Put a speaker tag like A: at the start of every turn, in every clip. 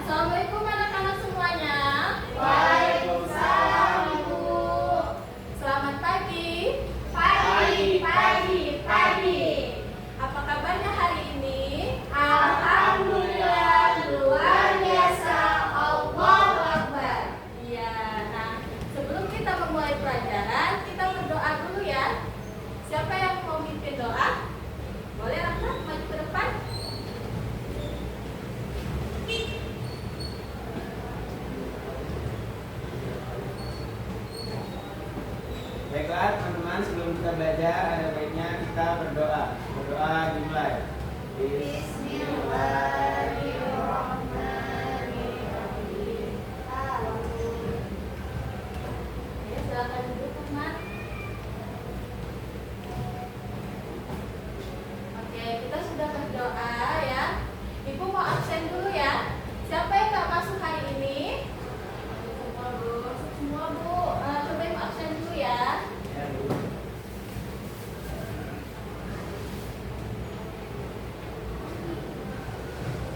A: Assalamualaikum anak-anak semuanya.
B: Waalaikumsalam, Ibu.
A: Selamat pagi.
B: Pagi.
A: Apa kabarnya hari ini?
B: Alhamdulillah, luar biasa. Allahu Akbar.
A: Iya. Nah, sebelum kita memulai pelajaran, kita berdoa dulu ya. Siapa yang mau mimpin doa? Boleh Rahmat maju ke depan.
C: Baiklah teman-teman, sebelum kita belajar ada baiknya kita berdoa. Berdoa dimulai.
B: Bismillahirrahmanirrahim.
A: Ya, silakan duduk Rahmat. Oke, kita sudah berdoa ya. Ibu mau absen dulu ya. Siapa yang nggak masuk hari ini? Semua Bu. Coba ibu absen dulu ya.
C: Ya, Bu.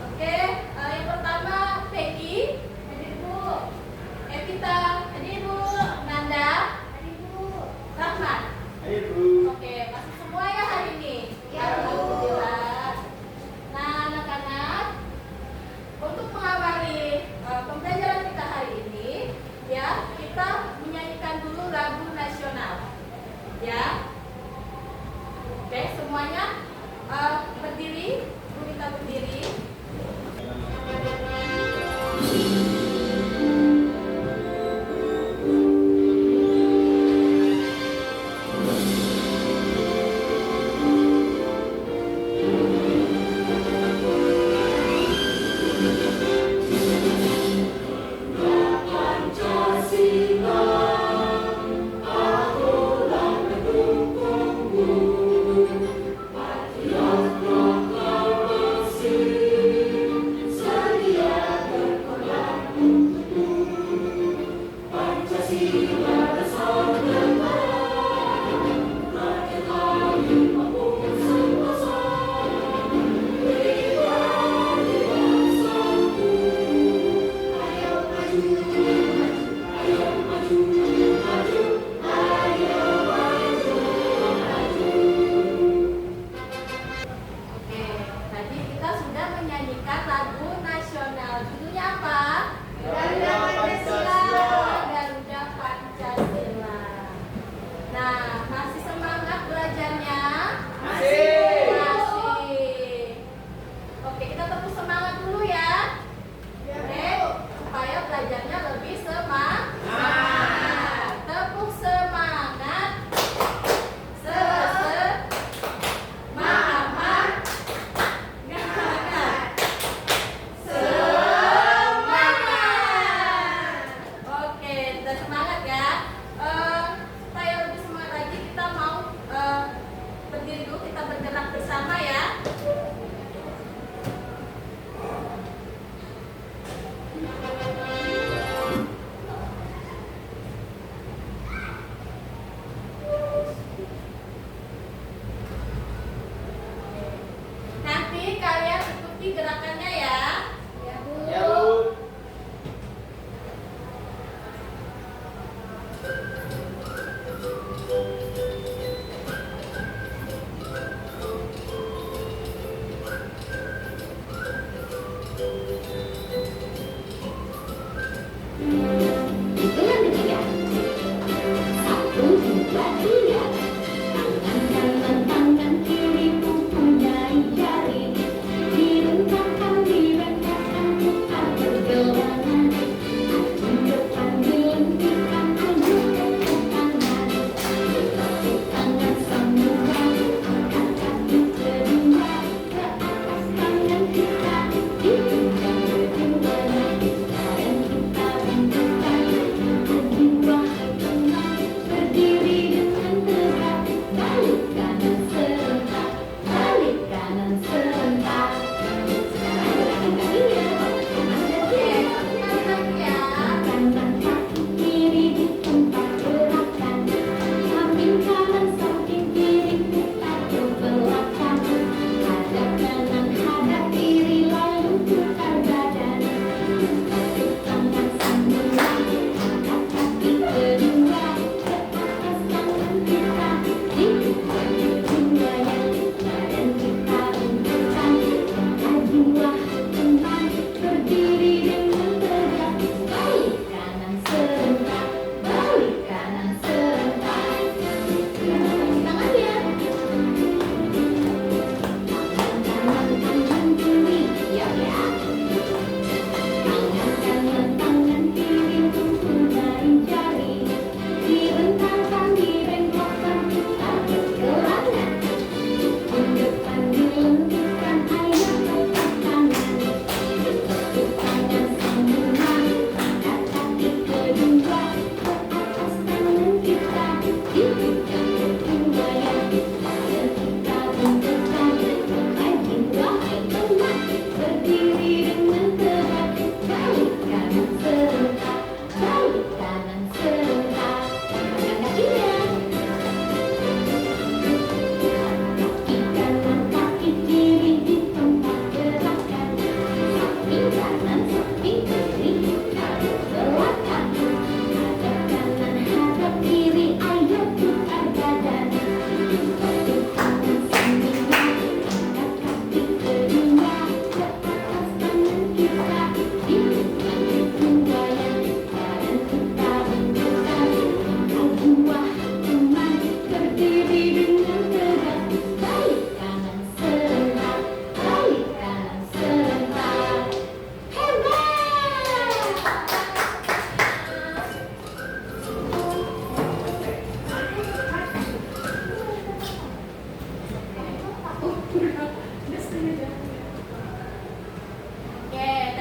A: Oke, yang pertama Peggy, hadir Bu. Evita, hadir Bu. Nanda, hadir Bu. Rahmat.
C: Ayo, Bu.
A: Oke, masih semua ya hari ini?
B: Ya, Bu.
A: Alhamdulillah. Nah, anak-anak, untuk mengawali pembelajaran kita hari ini, ya, kita menyanyikan dulu lagu nasional. Ya. Oke, semuanya berdiri, Bu minta berdiri. Oke, tadi kita sudah menyanyikan lagu nasional. Judulnya apa?
B: Garuda Pancasila.
A: Garuda Pancasila. Nah, masih semangat belajarnya?
B: Masih.
A: Oke, kita tepuk semangat dulu ya. Oke, supaya belajarnya lebih semangat. Tepuk semangat. Semangat. Oke, sudah semangat ya. Supaya lebih semangat lagi, kita mau berdiri dulu, kita bergerak bersama ya. Nanti kalian ikuti gerakannya ya.
B: Ya, Bu.
C: Ya, Bu.
D: Hitungan ketiga. 1, 2, 3. Tangan kanan, tangan kiri, mempunyai jari. Direntangkan, putar bergelangan. Kaki depan dilentikan, tunjukkan ke kanan. Tepuk tangan samurai, angkat kaki kedua. Ke atas tangan kita, hidupkan berdiri.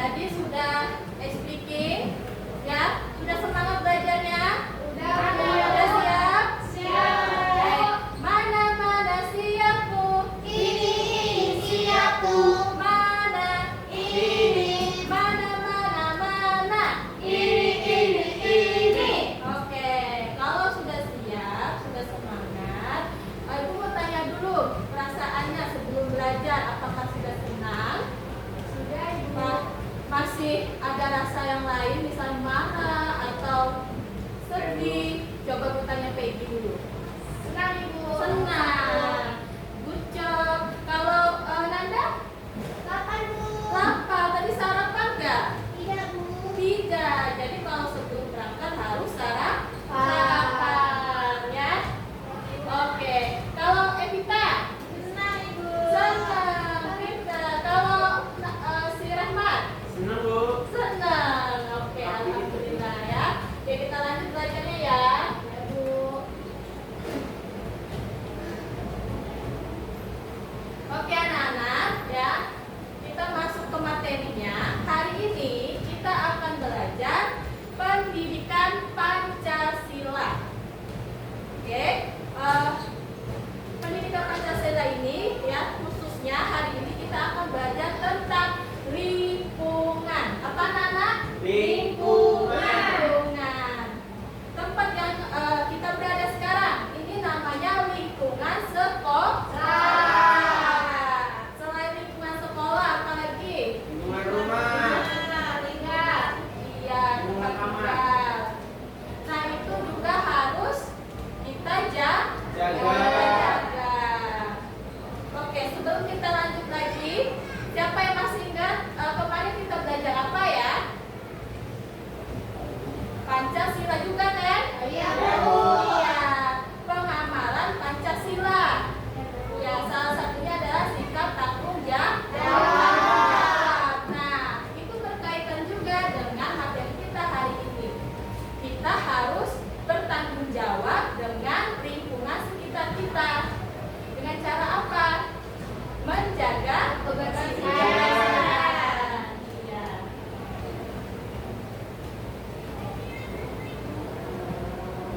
A: Jadi sudah speaking, ya? Sudah semangat belajarnya? Sudah siap? Oke. Mana siap Bu?
B: Ini siap Bu.
A: Mana?
B: Ini.
A: Mana?
B: Ini.
A: Oke, kalau sudah siap, sudah semangat, Ibu mau tanya dulu perasaannya sebelum belajar. Apakah sudah senang?
B: Sudah Ibu.
A: Masih ada rasa yang lain, misalnya marah atau sedih? Coba aku tanya Peggy dulu.
B: Senang Ibu.
A: Senang. Good job. Kalau Nanda?
B: Kapan Bu?
A: Lapar. Tadi sarapan nggak?
B: Tidak Bu.
A: Tidak. Jadi kalau sebelum berangkat harus sarapan, ya. Oke. Kalau Evita?
B: Senang Ibu.
A: Senang. Evita. Kalau si Rahmat?
C: Senang Bu.
A: Senang. Oke, alhamdulillah ya. Oke, kita lanjut belajarnya ya.
B: Ya Bu.
A: Oke anak-anak ya, kita masuk ke materinya. Hari ini kita akan belajar pendidikan Pancasila. Oke, pendidikan Pancasila ini ya, khususnya hari ini kita akan belajar tentang lingkungan. Apa anak-anak? Lingkungan. Tempat yang kita berada sekarang ini namanya lingkungan sekolah. Selain lingkungan sekolah, apa lagi?
C: Lingkungan rumah.
A: Ingat, iya, tempat tinggal. Nah itu juga harus kita
C: Jaga.
A: jaga. Oke, sebelum kita lanjut lagi, siapa yang masih ingat kemarin kita belajar apa ya? Pancasila juga kan?
B: Iya, Bu.
A: Iya, pengamalan Pancasila. Ya, salah satunya adalah sikap tanggung jawab. Nah, itu berkaitan juga dengan materi kita hari ini. Kita harus bertanggung jawab dengan lingkungan sekitar kita. Dengan cara apa? Menjaga kebersihan. Iya.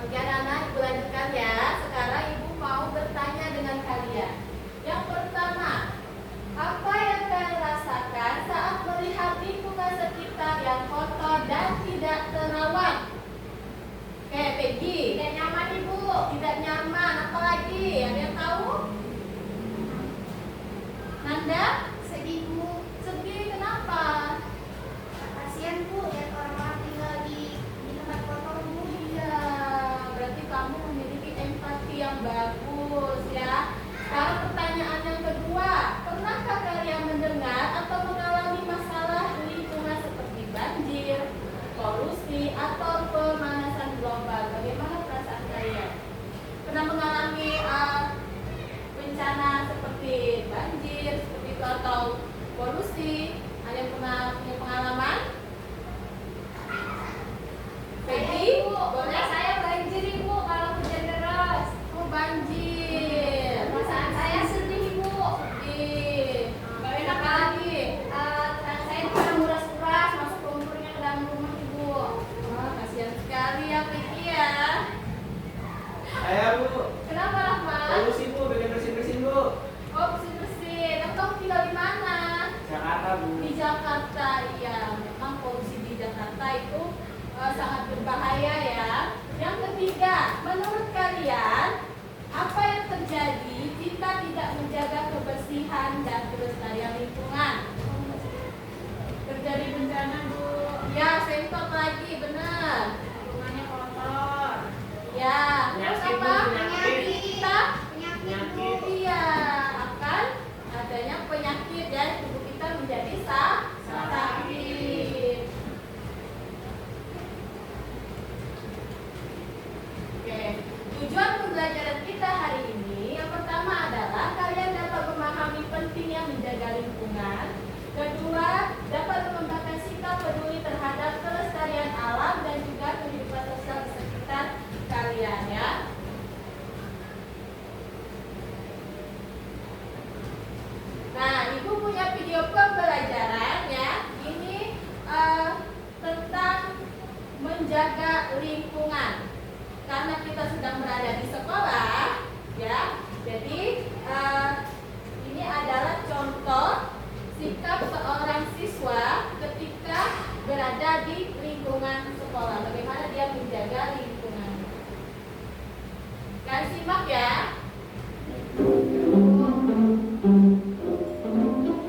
A: Oke anak-anak, Ibu lanjutkan ya. Sekarang Ibu mau bertanya dengan kalian. Yang pertama, apa yang kalian rasakan saat melihat lingkungan sekitar yang kotor dan tidak terawat? Oke, Peggy.
B: Tidak nyaman Ibu.
A: Tidak nyaman, apalagi? Ada yang tahu? Nanda?
B: Sedih Bu.
A: Sedih, kenapa?
B: Kasihan Bu, lihat orang-orang tinggal di tempat kotor Bu.
A: Iya, berarti kamu memiliki empati yang bagus ya. Sekarang pertanyaan yang kedua, pernahkah kalian mendengar atau mengalami masalah lingkungan seperti banjir, polusi, atau pemanasan global? Bagaimana perasaan kalian? Pernah mengalami bencana seperti banjir, seperti itu atau polusi? Ada yang pernah punya pengalaman? Peggy, boleh?
B: Saya banjir Ibu kalau hujan deras.
A: Oh, banjir.
B: Perasaan saya sedih Ibu.
A: Sedih.
B: Gak enak
A: Apa lagi?
B: Tetangga saya itu pada nguras-nguras masuk lumpurnya ke dalam rumah Ibu.
A: Wah, kasihan sekali ya Peggy ya.
C: Saya Bu.
A: Kenapa Rahmat?
C: Polusi Bu, bikin bersin-bersin Bu.
A: Oh, bersih-bersih. Kamu tinggal di mana?
C: Jakarta Bu.
A: Di Jakarta, iya. Memang polusi di Jakarta itu sangat berbahaya ya. Yang ketiga, menurut kalian apa yang terjadi jika tidak menjaga kebersihan dan kelestarian lingkungan? Terjadi bencana Bu. Ya, semprot lagi, benar.
B: Lingkungannya kotor.
A: Ya, terus
C: Penyakit,
A: apa?
C: Bu, penyakit.
A: Kita
B: Penyakit Bu.
A: iya akan adanya penyakit dan tubuh kita menjadi sakit. Oke, tujuan pembelajaran kita hari ini yang pertama adalah kalian dapat memahami pentingnya menjaga lingkungan. Kedua, dapat mengembangkan sikap peduli terhadap kelestarian alam dan juga menjaga lingkungan. Karena kita sedang berada di sekolah, ya. Jadi ini adalah contoh sikap seorang siswa ketika berada di lingkungan sekolah. Bagaimana dia menjaga lingkungan. Kalian simak ya.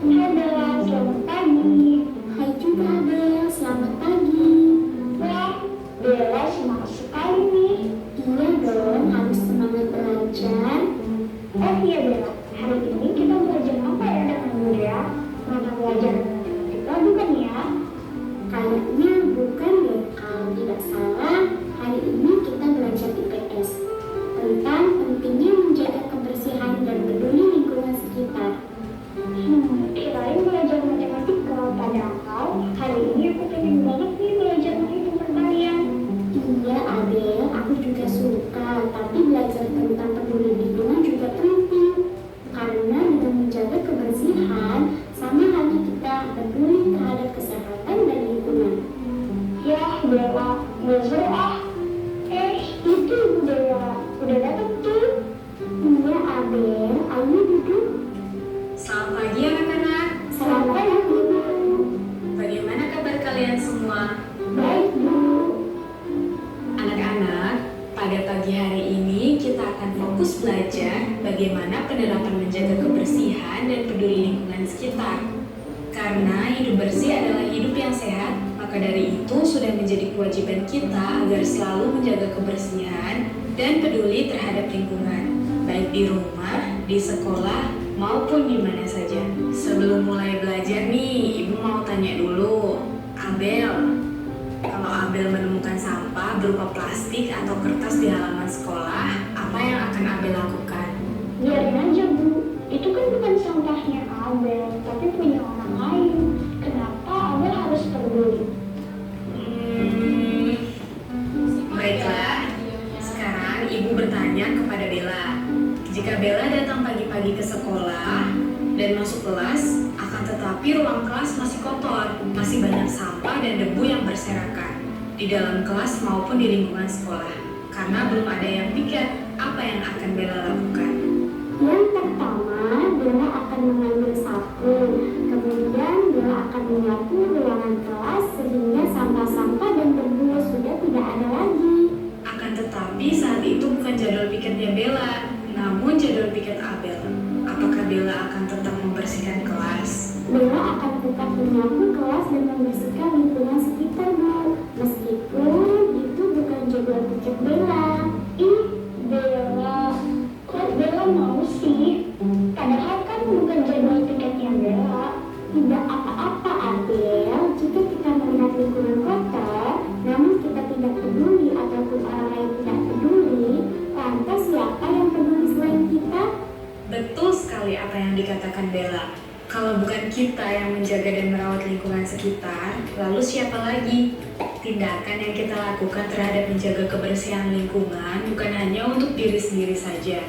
B: Hai Bella, selamat pagi.
D: Hai juga Abel, selamat pagi.
B: Wah, Bella semangat sekali nih.
D: Iya dong, harus semangat belajar.
B: Oh iya Bella, hari ini kita belajar apa ya dengan Bunda? Mata belajar matematika bukan ya?
D: Kayaknya bukan deh, kalau tidak salah hari ini kita belajar IPS tentang pentingnya menjaga kebersihan dan peduli lingkungan sekitar.
B: Kirain belajar matematika, padahal hari ini aku pengen banget nih belajar menghitung perkalian.
D: Iya Abel, aku juga suka, tapi belajar tentang peduli lingkungan juga penting. Karena dengan menjaga kebersihan, sama halnya kita peduli terhadap kesehatan dan lingkungan.
B: Ya Bella, nggak seru ah. Itu Ibu Bella, udah datang tuh.
D: Iya Abel, ayo duduk.
E: Selamat pagi anak-anak.
D: Selamat pagi Bu.
E: Bagaimana kabar kalian semua?
D: Baik Bu.
E: Anak-anak, pada pagi hari ini kita akan fokus belajar bagaimana penerapan menjaga kebersihan dan peduli lingkungan sekitar. Karena hidup bersih adalah hidup yang sehat, maka dari itu sudah menjadi kewajiban kita agar selalu menjaga kebersihan dan peduli terhadap lingkungan, baik di rumah, di sekolah, maupun di mana saja. Sebelum mulai belajar nih, Ibu mau tanya dulu, Abel, kalau Abel menemukan sampah berupa plastik atau kertas di halaman sekolah, apa yang akan Abel lakukan?
B: Biarin aja Bu, itu kan bukan sampahnya Abel, tapi punya orang lain. Kenapa Abel harus peduli?
E: Baiklah, sekarang Ibu bertanya kepada Bella. Jika Bella datang pagi-pagi ke sekolah dan masuk kelas, akan tetapi ruang kelas masih kotor, masih banyak sampah dan debu yang berserakan di dalam kelas maupun di lingkungan sekolah. Karena belum ada yang pikir apa yang akan Bella lakukan.
D: Yang pertama, Bella akan mengambil sapu. Kemudian Bella akan menyapu ruangan kelas sehingga sampah-sampah dan debu sudah tidak ada lagi.
E: Akan tetapi saat itu bukan jadwal pikirnya Bella, namun jadwal pikir Abel. Apakah Bella akan tetap membersihkan kelas?
D: Bella akan tetap menyapu kelas dan membersihkan lingkungan sekitar Bu. Meskipun itu bukan jadwal pikir Bella.
B: Ih, Bella, kok Bella mau sih? Padahal kan bukan jadwal tiketnya Bella.
D: Tidak apa-apa Abel, jika kita melihat lingkungan kotor, namun kita tidak peduli ataupun orang lain tidak peduli, lantas siapa yang peduli selain kita?
E: Betul sekali apa yang dikatakan Bella. Kalau bukan kita yang menjaga dan merawat lingkungan sekitar, lalu siapa lagi? Tindakan yang kita lakukan terhadap menjaga kebersihan lingkungan bukan hanya untuk diri sendiri saja,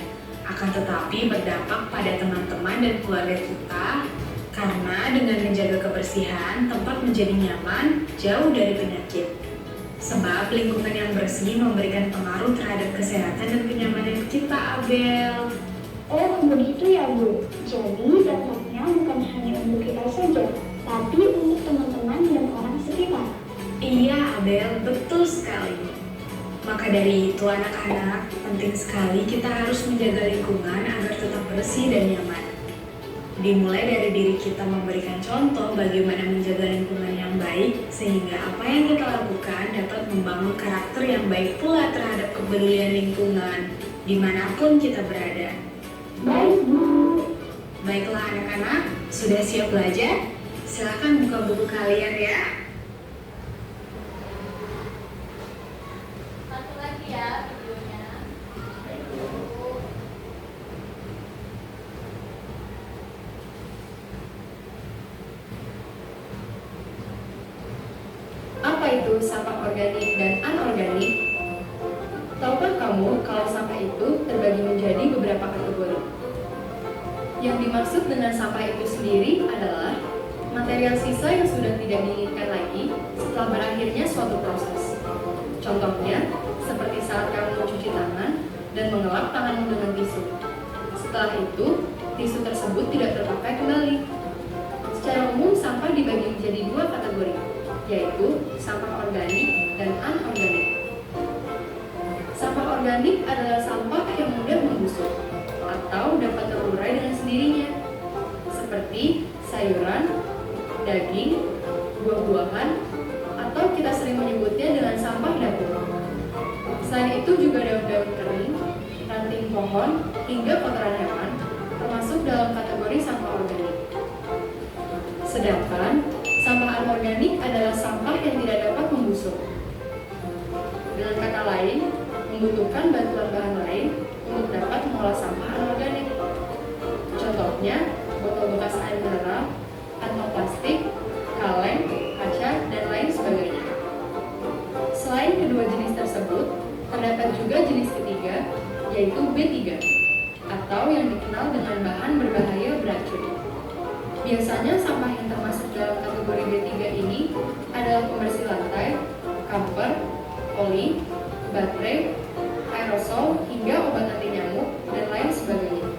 E: akan tetapi berdampak pada teman-teman dan keluarga kita. Karena dengan menjaga kebersihan, tempat menjadi nyaman, jauh dari penyakit. Sebab lingkungan yang bersih memberikan pengaruh terhadap kesehatan dan kenyamanan kita, Abel.
B: Oh, begitu ya Bu. Jadi dampaknya bukan hanya untuk kita saja, tapi untuk teman-teman dan orang sekitar.
E: Iya, Abel, betul sekali. Maka dari itu, anak-anak, penting sekali kita harus menjaga lingkungan agar tetap bersih dan nyaman. Dimulai dari diri kita memberikan contoh bagaimana menjaga lingkungan yang baik, sehingga apa yang kita lakukan dapat membangun karakter yang baik pula terhadap kepedulian lingkungan, dimanapun kita berada.
D: Baik Bu.
E: Baiklah anak-anak, sudah siap belajar? Silakan buka buku kalian ya.
A: Satu lagi ya videonya.
F: Apa itu sampah organik dan anorganik? Tahukah kamu kalau sampah itu terbagi menjadi beberapa kategori? Yang dimaksud dengan sampah itu sendiri adalah material sisa yang sudah tidak diinginkan lagi setelah berakhirnya suatu proses. Contohnya, seperti saat kamu mencuci tangan dan mengelap tanganmu dengan tisu. Setelah itu, tisu tersebut tidak terpakai kembali. Secara umum, sampah dibagi menjadi dua kategori, yaitu sampah organik dan anorganik. Sampah organik adalah sampah yang mudah membusuk atau dapat terurai dengan sendirinya, seperti sayuran, daging, buah-buahan, atau kita sering menyebutnya dengan sampah dapur. Selain itu juga daun-daun kering, ranting pohon, hingga kotoran hewan termasuk dalam kategori sampah organik. Sedangkan sampah anorganik adalah sampah yang tidak dapat membusuk. Dengan kata lain, membutuhkan bantuan bahan lain untuk dapat mengolah sampah anorganik. Contohnya, botol bekas air mineral, kantong plastik, kaleng, kaca, dan lain sebagainya. Selain kedua jenis tersebut, terdapat juga jenis ketiga, yaitu B3, atau yang dikenal dengan bahan berbahaya beracun. Biasanya sampah yang termasuk dalam kategori B3 ini adalah pembersih lantai, kamper, oli, baterai, aerosol, hingga obat anti nyamuk, dan lain sebagainya.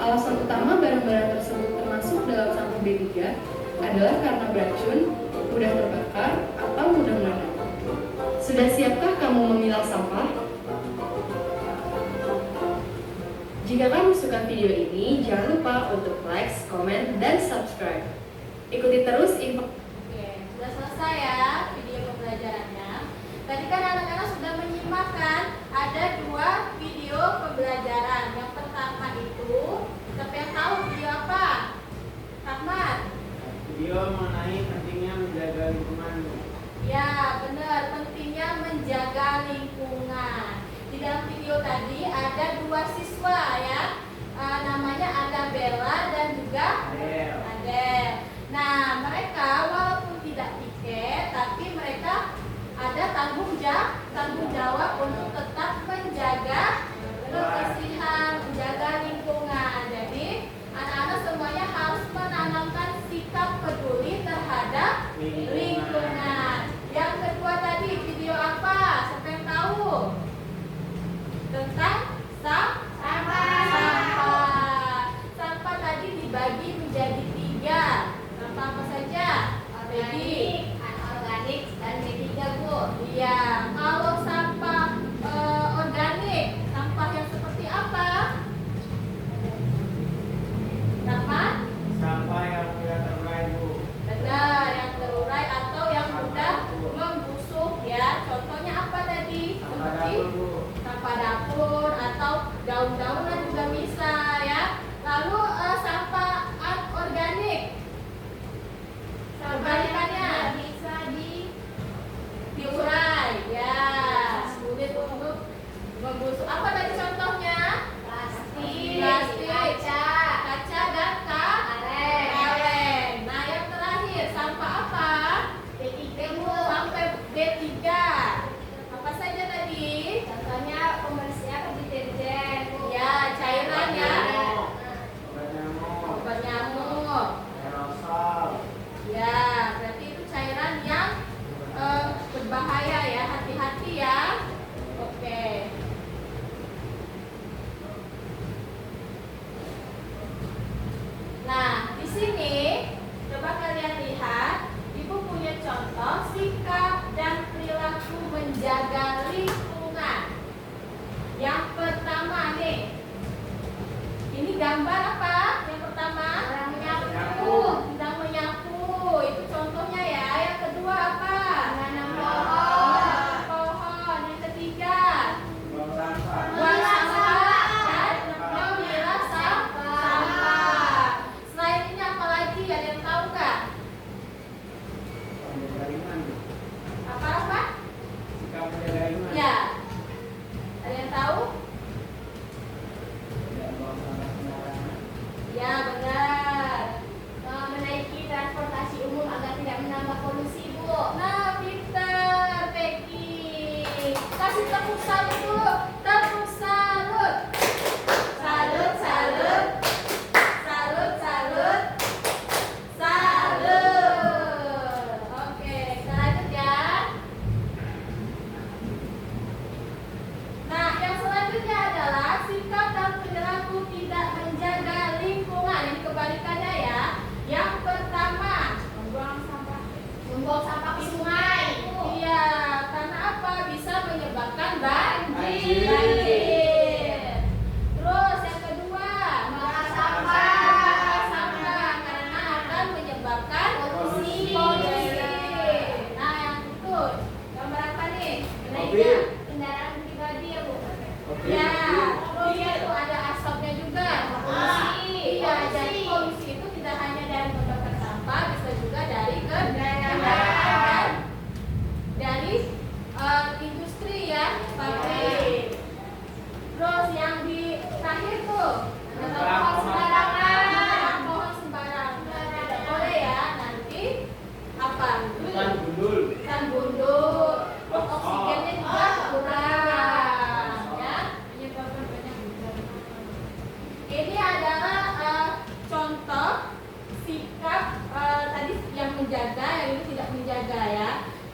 F: Alasan utama barang-barang tersebut termasuk dalam sampah B3 adalah karena beracun, mudah terbakar, atau mudah meledak. Sudah siapkah kamu memilah sampah? Jika kamu suka video ini, jangan lupa untuk like, komen, dan subscribe. Ikuti terus info.
A: Oke, sudah selesai ya video pembelajarannya. Tadi kan anak-anak sudah menyimak kan? Ada dua video pembelajaran. Yang pertama itu, siapa yang tahu video apa? Rahmat?
C: Video mengenai pentingnya menjaga lingkungan.
A: Ya, benar. Pentingnya menjaga lingkungan. Di dalam video tadi ada dua siswa ya, namanya Bella dan juga Adel. Nah, mereka walaupun tidak piket, tapi mereka ada tanggung jawab untuk tetap menjaga kebersihan, menjaga lingkungan. Jadi, anak-anak semuanya harus menanamkan sikap peduli terhadap lingkungan. Yang kedua tadi video apa? Siapa yang tahu? Tentang sampah. Sampah tadi dibagi menjadi 3. Sampah apa saja? Organik, anorganik, dan B3, Bu. Iya. Kalau sampah organik, sampah yang seperti apa? Rahmat?
C: Sampah yang tidak terurai, Bu.
A: Benar, yang terurai atau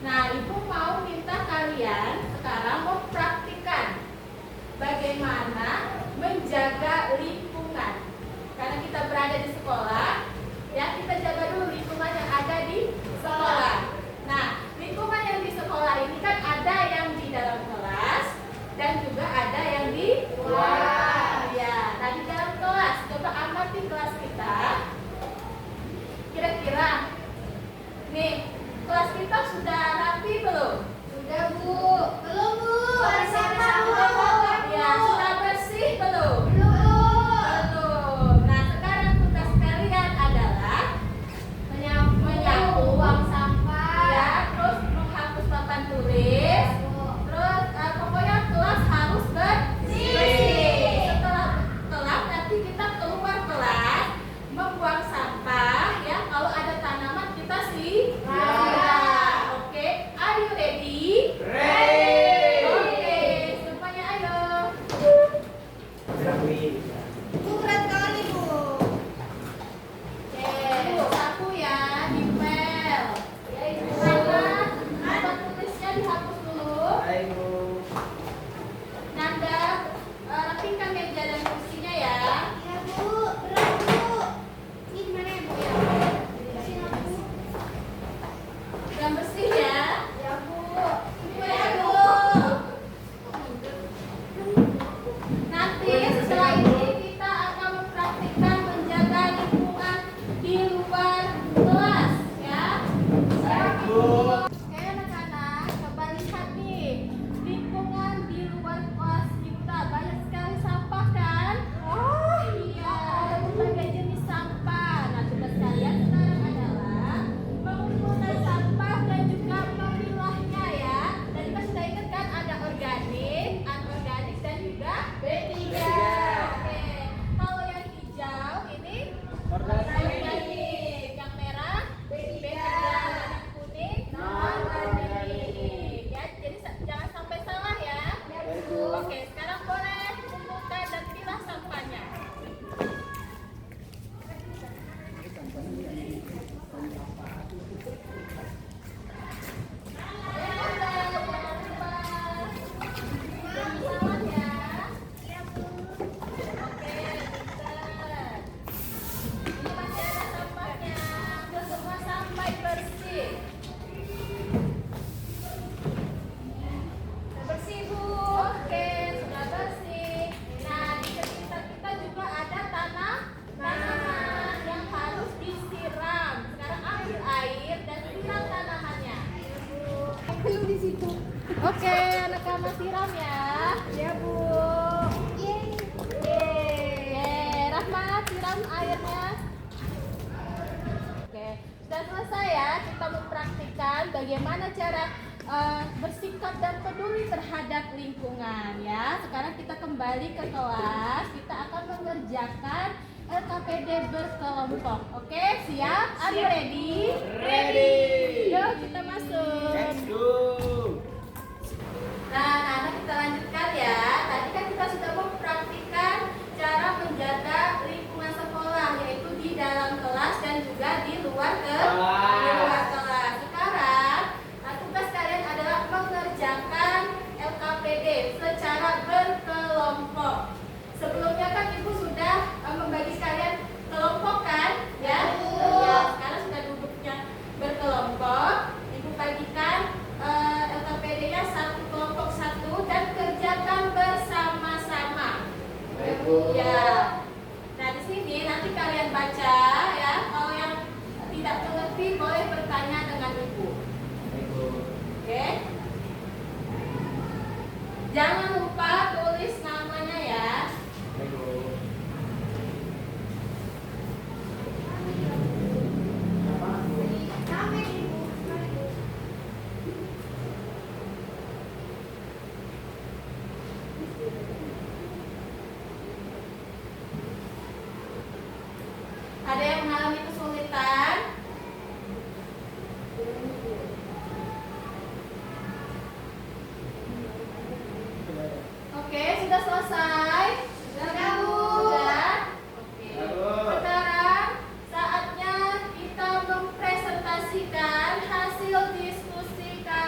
A: Nah, Ibu mau minta kalian sekarang mempraktikkan bagaimana menjaga lingkungan. Karena kita berada di sekolah, ya kita jaga dulu lingkungan yang ada di sekolah. Nah, lingkungan yang di sekolah ini kan ada yang di dalam kelas dan juga ada yang di luar. Ya, nah di dalam kelas, coba amati kelas kita. Kira-kira, nih kelas kita sudah rapi belum? Sudah Bu. Belum Bu. Ya, sudah bersih belum? Belum. Nah, sekarang tugas kalian adalah menyapu buang sampah, ya, terus menghapus papan tulis, terus pokoknya kelas harus bersih. Setelah kelas nanti kita keluar kelas membuang sampah, ya. Kalau ada tanaman kita siram. Oke, are you ready?
C: Ready.
A: Oke, semuanya ayo.
G: Berat kali Bu.
A: Oke, sapu ya, dipel. Ya, Ibu. Papan tulisnya dihapus dulu.
C: Ayo.
A: Nanda, rapikan meja dan kursinya ya.
G: Ya Bu, berat Bu. Ini gimana ya Bu ya? Sini Bu.
A: Yang bersih ya.
G: Ya Bu.
A: Ibu ya Bu. Nanti setelah ini kita akan mempraktikkan menjaga lingkungan di luar kelas ya.
C: Baik, Bu.
A: Oke anak-anak, coba lihat nih lingkungan di luar kelas kita banyak sekali sampah kan? Oh iya, ada berbagai jenis sampah. Nah tugas kalian sekarang adalah mengumpulkan sampah dan juga memilahnya ya. Dan kita sudah ingat kan ada organik, anorganik dan juga B3. Oke, kalau yang hijau ini organik, yang merah B3, yang kuning non-organik. Ya, jadi jangan sampai salah ya. Oke, sekarang boleh kumpulkan dan pilah sampahnya. Bersih Bu. Oke, sudah bersih. Nah, di sekitar kita juga ada tanaman yang harus disiram. Sekarang ambil air dan siram tanamannya.
G: Belum di situ.
A: Oke, anak-anak siram ya. Ya Bu. Yeay. Rahmat, siram airnya. Oke, sudah selesai ya. Kita mempraktikkan bagaimana cara bersikap dan peduli terhadap lingkungan ya. Sekarang kita kembali ke kelas. Kita akan mengerjakan LKPD berkelompok. Oke, siap? Are you ready?
C: Ready.
A: Yuk kita masuk.
C: Let's go.
A: Nah, anak-anak kita lanjutkan ya. Tadi kan kita sudah mempraktikkan cara menjaga lingkungan sekolah, yaitu di dalam kelas dan juga di luar kelas. Sekarang, tugas kalian adalah mengerjakan LKPD secara berkelompok. Sebelumnya kan Ibu sudah membagi kalian kelompok kan? Ya. Ya, sekarang sudah duduknya berkelompok. Ibu bagikan LKPD-nya satu kelompok satu dan kerjakan bersama-sama.
C: Baik, Bu.
A: Ya. Nah, di sini nanti kalian baca ya. Kalau yang tidak mengerti boleh bertanya dengan Ibu.
C: Baik, Bu.
A: Oke. Jangan lupa tulis namanya ya.
C: Baik, Bu.
A: Ada yang mengalami kesulitan? Oke, sudah selesai? Sudah, Bu. Sudah? Oke. Sekarang saatnya kita mempresentasikan hasil diskusi kalian.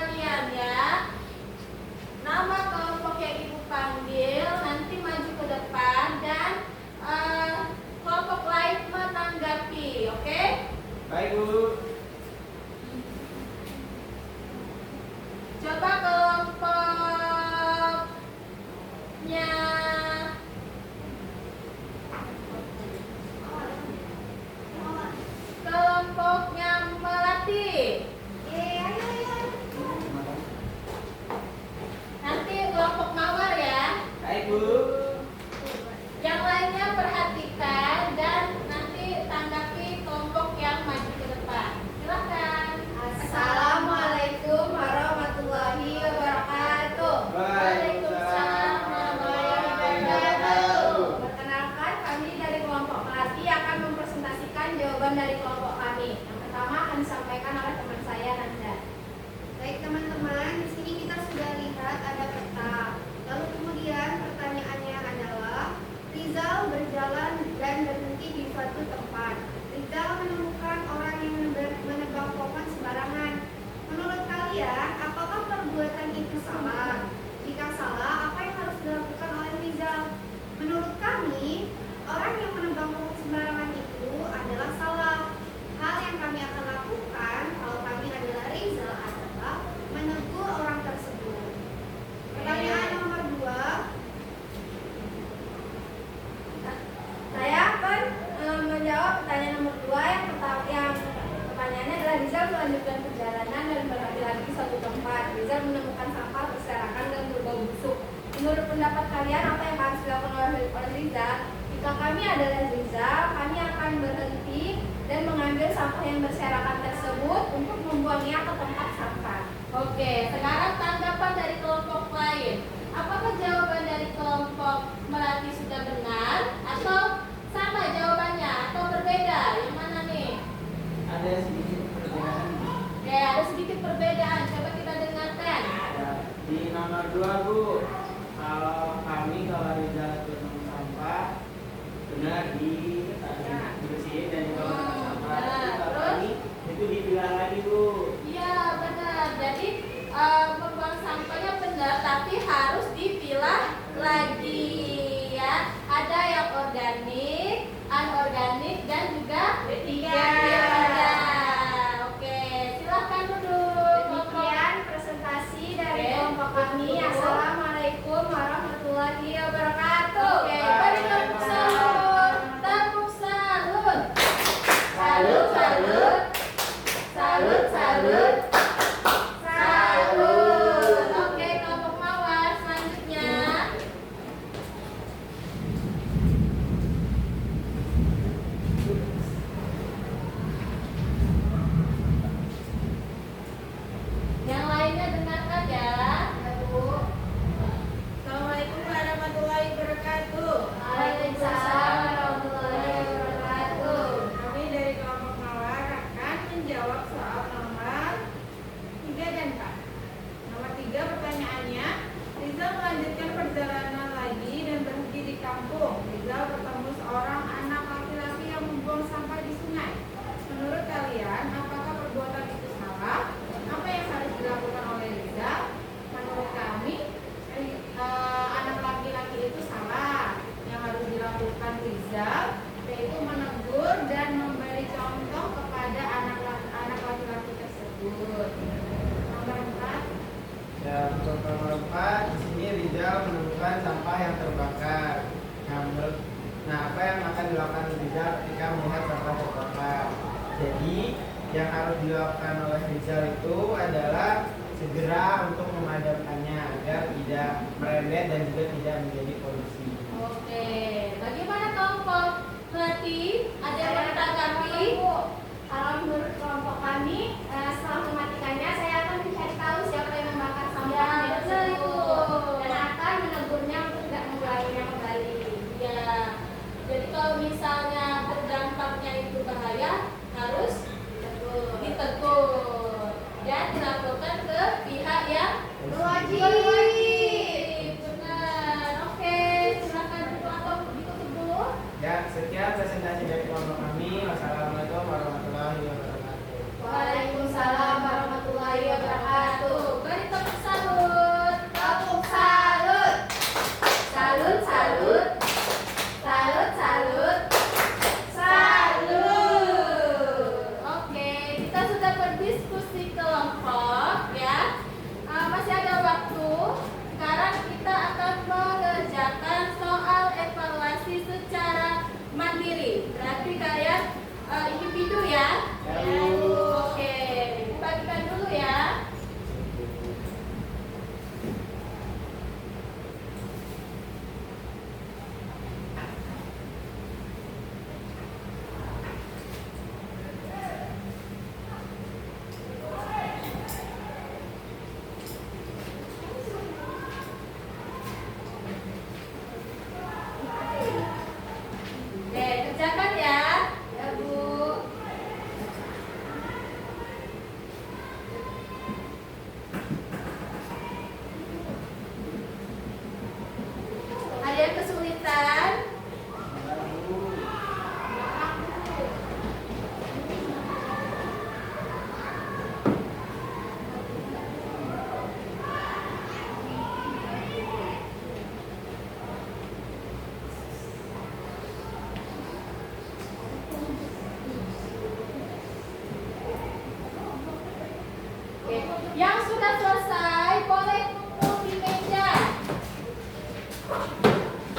G: salah? Jika salah, apa yang harus dilakukan oleh Rizal? Menurut kami, orang yang menebang pohon sembarangan itu adalah salah. Hal yang kami akan lakukan kalau kami adalah Rizal adalah menegur orang tersebut. Pertanyaan nomor 2.
A: Saya akan menjawab pertanyaan nomor 2 yang pertanyaannya adalah Rizal melanjutkan perjalanan dan berhenti lagi di suatu tempat. Rizal menemukan sampah berserakan dan berbau busuk. Menurut pendapat kalian apa yang harus dilakukan oleh Rizal? Jika kami adalah Rizal, kami akan berhenti dan mengambil sampah yang berserakan tersebut untuk membuangnya ke tempat sampah. Oke, sekarang tanggapan dari kelompok lain. Apakah jawaban dari kelompok Melati sudah benar atau sama jawabannya atau berbeda? Yang mana nih?
C: Ada sedikit perbedaan.
A: Oke, ada sedikit perbedaan. Coba kita dengarkan.
C: Ya, di nomor 2 Bu, kalau Rizal ketemu sampah benar dibersihin dan juga sampah.
A: Nah,
C: Kalau
A: terus?
C: kami itu dipilah lagi Bu.
A: Iya, benar. Jadi membuang sampahnya benar, tapi harus dipilah lagi ya. Ada yang organik, anorganik dan juga tiga. Oke, silakan duduk.
G: Demikian presentasi dari
A: Oke.
G: kelompok kami.
A: Assalamualaikum warahmatullahi wabarakatuh. Oke, beri tepuk salut. Salut, salut. Salut, salut. Salut. Oke, kelompok mawar selanjutnya. Yang lainnya dengarkan ya. Assalamualaikum warahmatullahi wabarakatuh. Waalaikumsalam warahmatullahi wabarakatuh.
H: Kami dari kelompok mawar akan menjawab soal nomor 3 dan 4. Nomor 3 pertanyaannya, Rizal melanjutkan perjalanan lagi dan berhenti di kampung. Rizal bertemu seorang anak laki-laki yang membuang sampah di sungai. Menurut kalian, apakah perbuatan itu salah? Apa yang harus dilakukan oleh Rizal? Menurut kami, anak laki-laki itu salah. Yang harus dilakukan Rizal yaitu menegur dan memberi contoh kepada anak laki-laki tersebut. Nomor 4.
C: Ya, untuk nomor 4 di sini Rizal menemukan sampah yang terbakar. Nah, apa yang akan dilakukan Rizal ketika melihat sampah terbakar? Jadi, yang harus dilakukan oleh Rizal itu adalah segera untuk memadamkannya agar tidak merembet dan juga tidak menjadi polusi.
A: Oke, bagaimana kelompok Melati? Ada yang mau ditanggapi?
G: Kalau menurut kelompok kami, setelah mematikannya, saya akan mencari tahu siapa yang membakar sampah
A: Ya,
G: di
A: betul
G: tersebut
A: itu.
G: dan akan menegurnya untuk tidak mengulanginya kembali.
A: Ya, jadi kalau misalnya berdampaknya itu bahaya, harus ditegur dan dilaporkan ke pihak yang berwajib. Benar. Oke, silakan kelompok ditutup dulu.
C: Ya, sekian presentasi dari kelompok kami. Wassalamualaikum warahmatullahi wabarakatuh.
A: Waalaikumsalam warahmatullahi wabarakatuh. Beri tepuk salut. Tepuk salut. Salut, salut. Salut, salut. Salut. Oke, kita sudah berdiskusi kelompok ya. Masih ada waktu. Sekarang kita akan mengerjakan soal evaluasi secara mandiri. Berarti kalian individu ya.
C: Ya, Bu.
A: Oke, Yang sudah selesai boleh kumpul di meja.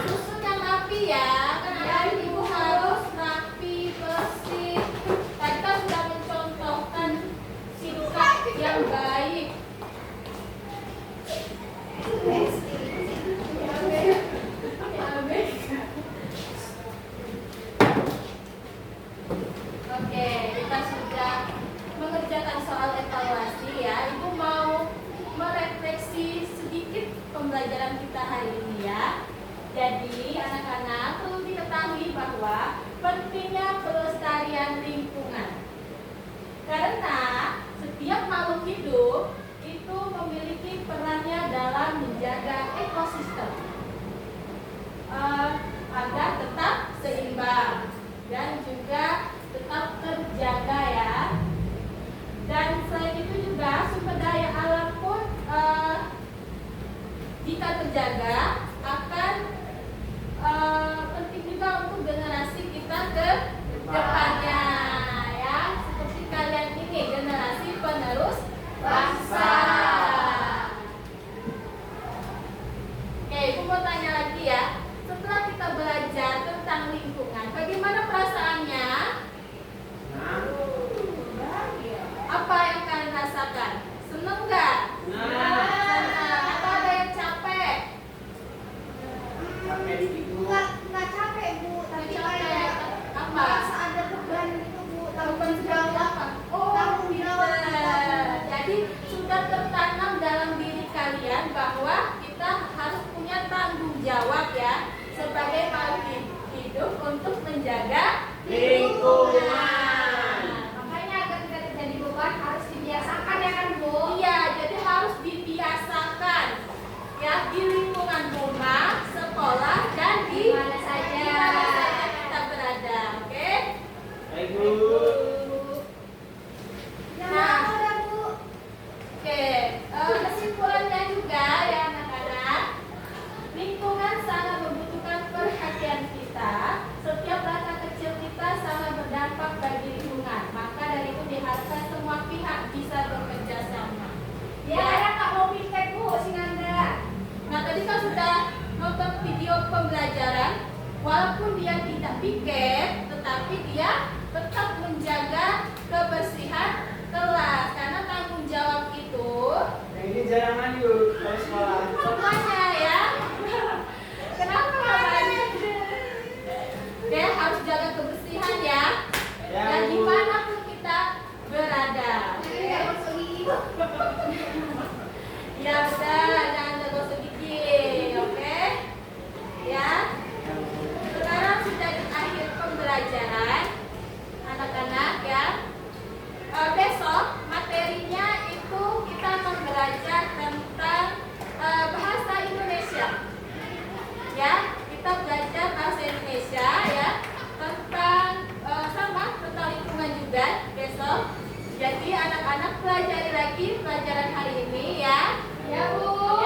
A: Susun yang rapi ya, kan anak ibu harus rapi, bersih. Tadi kan sudah mencontohkan sikap yang baik. Oke, kita sudah mengerjakan soal evaluasi ya. Ibu mau merefleksi sedikit pembelajaran kita hari ini ya. Jadi anak-anak perlu diketahui bahwa pentingnya pelestarian lingkungan. Karena setiap makhluk hidup itu memiliki perannya dalam menjaga ekosistem agar tetap seimbang dan juga tetap terjaga ya. Dan selain itu juga sumber daya alam pun jika terjaga akan penting juga untuk generasi kita ke depannya ya. Seperti kalian ini generasi penerus bangsa. Oke, ibu mau tanya lagi ya. Setelah kita belajar tentang lingkungan, bagaimana perasaannya? Apa yang kalian rasakan? Seneng nggak? Senang. Atau ada yang capek?
G: Nggak capek Bu, tapi
A: Capek.
G: kayak
A: Apa?
G: merasa ada beban gitu Bu,
A: Beban seperti apa? Oh,
G: tanggung jawab
A: pinter.
G: kita.
A: Jadi sudah tertanam dalam diri kalian bahwa kita harus punya tanggung jawab ya sebagai makhluk hidup untuk menjaga lingkungan.
G: Makanya ketika terjadi beban harus dibiasakan ya kan Bu?
A: Iya, jadi harus dibiasakan ya di lingkungan rumah, sekolah dan di
G: Mana saja.
A: kita berada, oke?
C: Baik Bu.
A: Nah.
G: Udah Bu.
A: Oke, kesimpulannya juga ya anak-anak, lingkungan sangat membutuhkan perhatian kita. Setiap langkah kecil kita sangat berdampak bagi lingkungan. Maka dari itu diharapkan semua pihak bisa bekerja sama.
G: Ya, ada nggak mau piket Bu, Sinanda?
A: Nah tadi kan sudah nonton video pembelajaran. Walaupun dia tidak piket, tetapi dia tetap menjaga kebersihan kelas. Karena tanggung jawab itu
C: Yang ini jarangan yuk kalau sekolah.
A: semuanya ya. Kenapa namanya? Oke, harus jaga kebersihan ya.
C: Ya,
A: Dan
C: Bu.
A: dimanapun kita berada.
G: Nggak masuk gigi.
A: Ya benar, jangan tergosok gigi, oke? Ya. Sekarang sudah di akhir pembelajaran, anak-anak ya. Besok materinya itu kita akan belajar tentang bahasa Indonesia. Ya, kita belajar bahasa Indonesia ya tentang tentang lingkungan juga besok. Jadi anak-anak pelajari lagi pelajaran hari ini ya. Ya Bu.